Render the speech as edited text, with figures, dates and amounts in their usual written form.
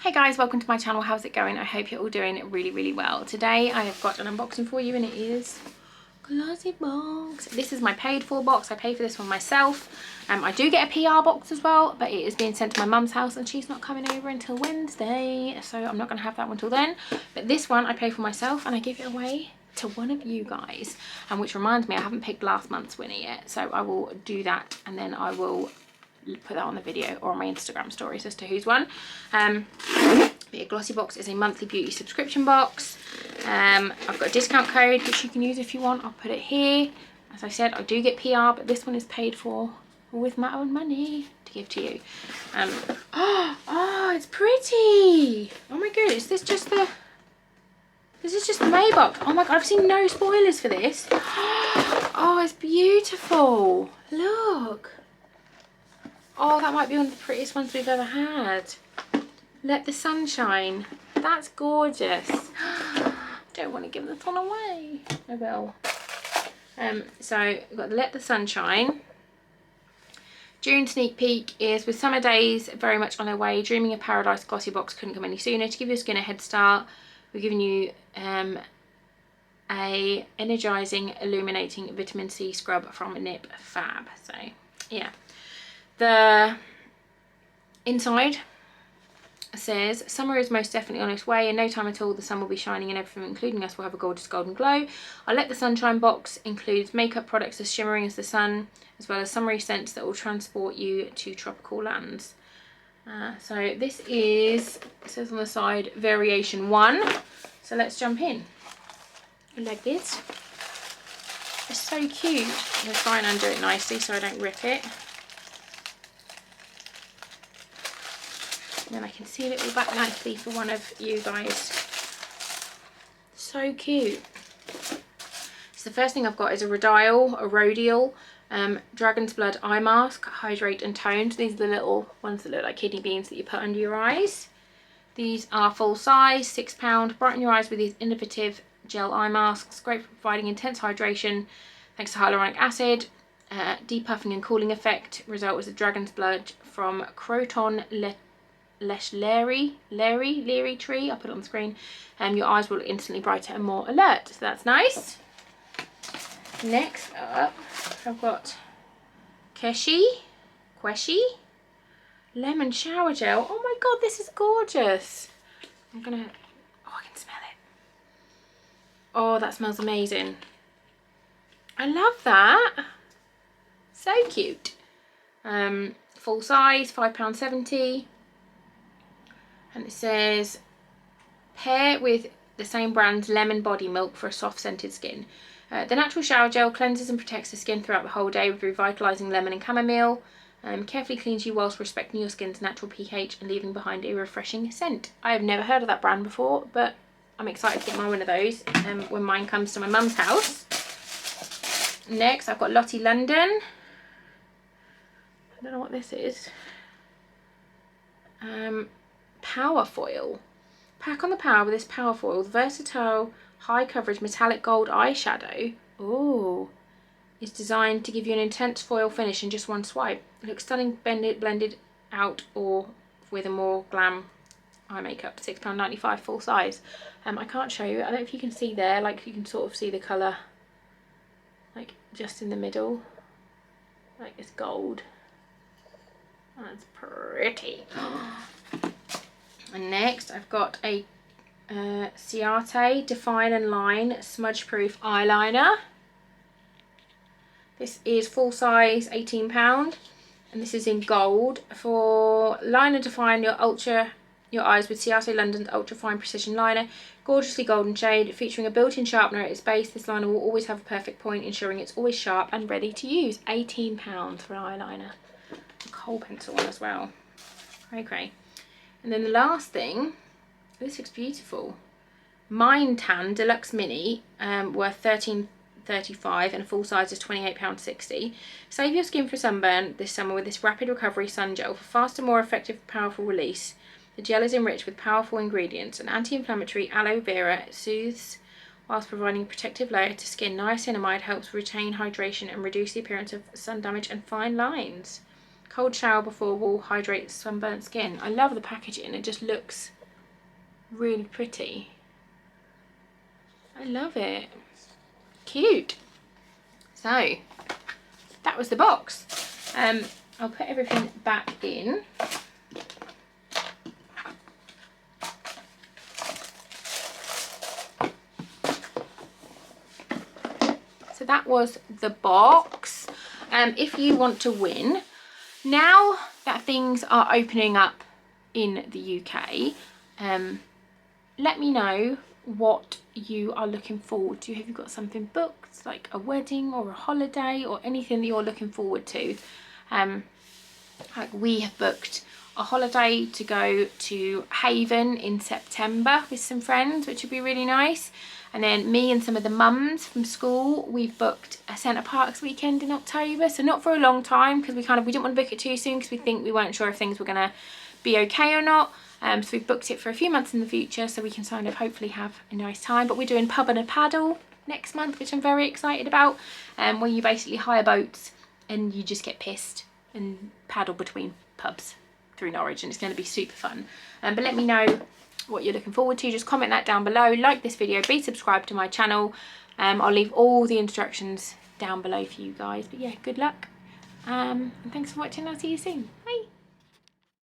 Hey guys, welcome to my channel. How's it going? I hope you're all doing really well. Today I have got an unboxing for you and it is GLOSSYBOX. This is my paid for box. I pay for this one myself. I do get a PR box as well, but it is being sent to my mum's house and she's not coming over until Wednesday, so I'm not going to have that one till then. But this one I pay for myself and I give it away to one of you guys, and which reminds me I haven't picked last month's winner yet, so I will do that and then I will put that on the video or on my Instagram stories as to who's won. But yeah, GLOSSYBOX is a monthly beauty subscription box. I've got a discount code which you can use if you want. I'll put it here. As I said, I do get PR, but this one is paid for with my own money to give to you. Oh, it's pretty. Oh my god, is this just the... This is just the May box. Oh my god, I've seen no spoilers for this. Oh, it's beautiful. Look. Oh, that might be one of the prettiest ones we've ever had. Let the sun shine. That's gorgeous. Don't want to give this one away. I will. So we've got the Let the Sun Shine. June sneak peek is with summer days very much on their way. Dreaming of paradise, GLOSSYBOX couldn't come any sooner. To give your skin a head start, we're giving you a energizing, illuminating vitamin C scrub from Nip Fab. So yeah, the inside says summer is most definitely on its way. In no time at all the sun will be shining and everything including us will have a gorgeous golden glow. Our Let the Sunshine box includes makeup products as shimmering as the sun, as well as summery scents that will transport you to tropical lands. So this is, it says on the side, variation 1. So let's jump in. Like this. It's so cute. I'm going to try and undo it nicely so I don't rip it. And then I can seal it all back nicely for one of you guys. So cute. So the first thing I've got is a Rhodial Dragon's Blood Eye Mask, Hydrate and Tone. So these are the little ones that look like kidney beans that you put under your eyes. These are full size, £6. Brighten your eyes with these innovative gel eye masks. Great for providing intense hydration thanks to hyaluronic acid. Depuffing and cooling effect. Result was a Dragon's Blood from Croton Leary tree. I'll put it on the screen. Your eyes will instantly brighter and more alert, so that's nice. Next up I've got Kweshi lemon shower gel. Oh my god, this is gorgeous. I can smell it. Oh, that smells amazing. I love that. So cute. Full size, £5.70. And it says, pair with the same brand's lemon body milk for a soft scented skin. The natural shower gel cleanses and protects the skin throughout the whole day with revitalising lemon and chamomile. Carefully cleans you whilst respecting your skin's natural pH and leaving behind a refreshing scent. I have never heard of that brand before, but I'm excited to get one of those when mine comes to my mum's house. Next I've got Lottie London. I don't know what this is. Power foil. Pack on the power with this power foil. The versatile high coverage metallic gold eyeshadow. Ooh. Is designed to give you an intense foil finish in just one swipe. It looks stunning blended out or with a more glam eye makeup. £6.95 full size. I can't show you. I don't know if you can see there, like you can sort of see the colour like just in the middle. Like it's gold. That's pretty. And next I've got a Ciate Define and Line Smudge Proof Eyeliner. This is full size, £18, and this is in gold. For liner, define your eyes with Ciate London's Ultra Fine Precision Liner. Gorgeously golden shade, featuring a built-in sharpener at its base. This liner will always have a perfect point, ensuring it's always sharp and ready to use. £18 for an eyeliner. A kohl pencil one as well. Okay. And then the last thing, this looks beautiful. Mind Tan Deluxe Mini, worth £13.35 and a full size is £28.60. Save your skin for sunburn this summer with this rapid recovery sun gel for faster, more effective, powerful release. The gel is enriched with powerful ingredients. An anti-inflammatory aloe vera soothes whilst providing a protective layer to skin. Niacinamide helps retain hydration and reduce the appearance of sun damage and fine lines. Cold shower before will hydrate sunburnt skin. I love the packaging. It just looks really pretty. I love it. Cute. So that was the box. I'll put everything back in. So that was the box. If you want to win, now that things are opening up in the UK, let me know what you are looking forward to. Have you got something booked, like a wedding or a holiday or anything that you're looking forward to? Like we have booked a holiday to go to Haven in September with some friends, which would be really nice. And then me and some of the mums from school, we've booked a Centre Parks weekend in October. So not for a long time, because we didn't want to book it too soon, because we weren't sure if things were going to be okay or not. So we've booked it for a few months in the future, so we can kind of hopefully have a nice time. But we're doing pub and a paddle next month, which I'm very excited about, where you basically hire boats and you just get pissed and paddle between pubs through Norwich, and it's going to be super fun. But let me know what you're looking forward to. Just comment that down below, like this video, be subscribed to my channel. I'll leave all the instructions down below for you guys. But yeah, good luck, and thanks for watching. I'll see you soon. Bye.